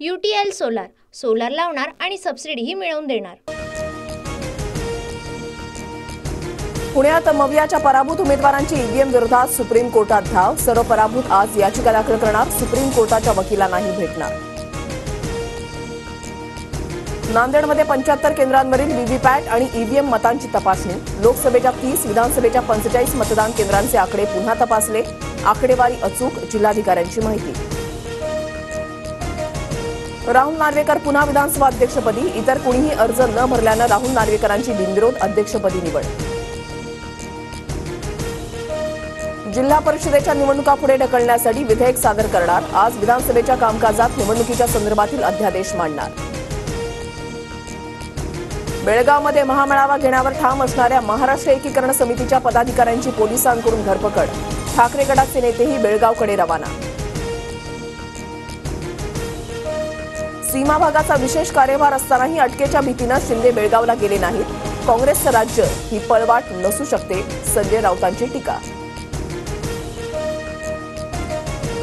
UTL solar solar लावणार आणि सबसिडीही मिळवून देणार। पुण्यात मवियाच्या पराभूत उमेदवारांची ईव्हीएम विरोधात सुप्रीम कोर्टात धाव। सर्व पराभूत आज याचिका दाखल करणार, सुप्रीम कोर्टाच्या वकिलांनाही भेटणार। नांदेडमध्ये 75 केंद्रांवरील व्हीव्हीपॅट आणि ईव्हीएम मतांची तपासणी। लोकसभेच्या 30, विधानसभेच्या 45 मतदान केंद्रांचे आकडे पुन्हा तपासले। आकडेवारी अचूक, जिल्हाधिकाऱ्यांची माहिती। राहुल नार्वेकर पुन्हा विधानसभा अध्यक्षपदी। इतर कुणीही अर्ज न भरल्यानं राहुल नार्वेकरांची बिनविरोध अध्यक्षपदी निवड। जिल्हा परिषदेच्या निवडणुका पुढे ढकलण्यासाठी विधेयक सादर करणार। आज विधानसभेच्या कामकाजात निवडणुकीच्या संदर्भातील अध्यादेश मांडणार। बेळगावमध्ये महामेळावा घेण्यावर ठाम असणाऱ्या महाराष्ट्र एकीकरण समितीच्या पदाधिकाऱ्यांची पोलिसांकडून धरपकड। ठाकरे गटाचे नेतेही बेळगावकडे रवाना। सीमा भागाचा विशेष कार्यभार असतानाही अटकेच्या भीतीनं शिंदे बेळगावला गेले नाहीत। काँग्रेसचं राज्य ही पळवाट नसू शकते, संजय राऊतांची टीका।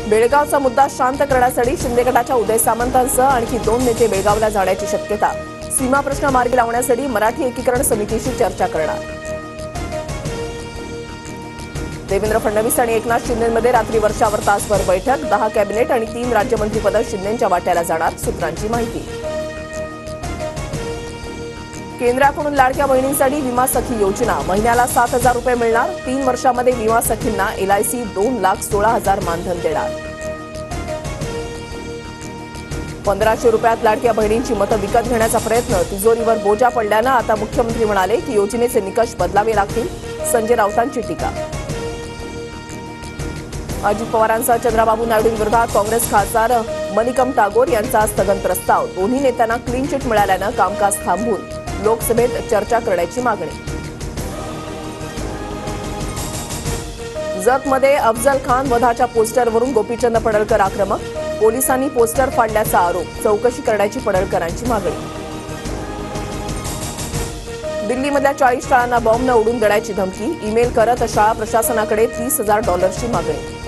बेळगावचा मुद्दा शांत करण्यासाठी शिंदे गटाच्या उदय सामंतांसह आणखी 2 नेते बेळगावला जाण्याची शक्यता। सीमा प्रश्न मार्गी लावण्यासाठी मराठी एकीकरण समितीशी चर्चा करणार। देवेंद्र फडणवीस आणि एकनाथ शिंदेमध्ये रात्री वर्षावर तासभर बैठक। 10 कॅबिनेट आणि 3 राज्यमंत्रीपदं शिंदेंच्या वाट्याला जाणार, सूत्रांची माहिती। केंद्राकडून लाडक्या बहिणींसाठी विमा सखी योजना। महिन्याला 7,000 रुपये मिळणार। 3 वर्षांमध्ये विमा सखींना LIC 2,16,000 मानधन देणार। 1500 रुपयात लाडक्या बहिणींची मतं विकत घेण्याचा प्रयत्न। तिजोरीवर बोजा पडल्यानं आता मुख्यमंत्री म्हणाले की योजनेचे निकष बदलावे लागतील, संजय राऊतांची टीका। अजित पवारांसह चंद्राबाबू नायडूंविरोधात काँग्रेस खासदार मनिकम टागोर यांचा स्थगन प्रस्ताव। दोन्ही नेत्यांना क्लीन चिट मिळाल्यानं कामकाज थांबवून लोकसभेत चर्चा करण्याची मागणी। जतमध्ये अफजल खान वधाच्या पोस्टरवरून गोपीचंद पडळकर आक्रमक। पोलिसांनी पोस्टर फाडल्याचा आरोप, चौकशी करण्याची पडळकरांची मागणी। दिल्लीमधल्या 40 शाळांना बॉम्ब न उडून देण्याची धमकी। ईमेल करत शाळा प्रशासनाकडे $30,000 मागणी।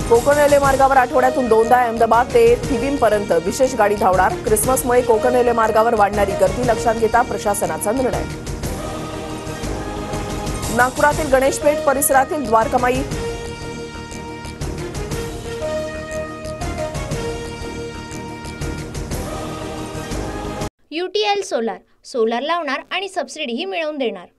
कोकण रेल्वे मार्गावर आठवड्यातून 2दा अहमदाबाद ते थिविमपर्यंत विशेष गाडी धावणार। क्रिसमसमुळे कोकण रेल्वे मार्गावर वाढणारी गर्दी लक्षात घेता प्रशासनाचा निर्णय। नागपुरातील गणेशपेठ परिसरातील द्वारकामाई UTL सोलार सोलार लावणार आणि सबसिडीही मिळवून देणार।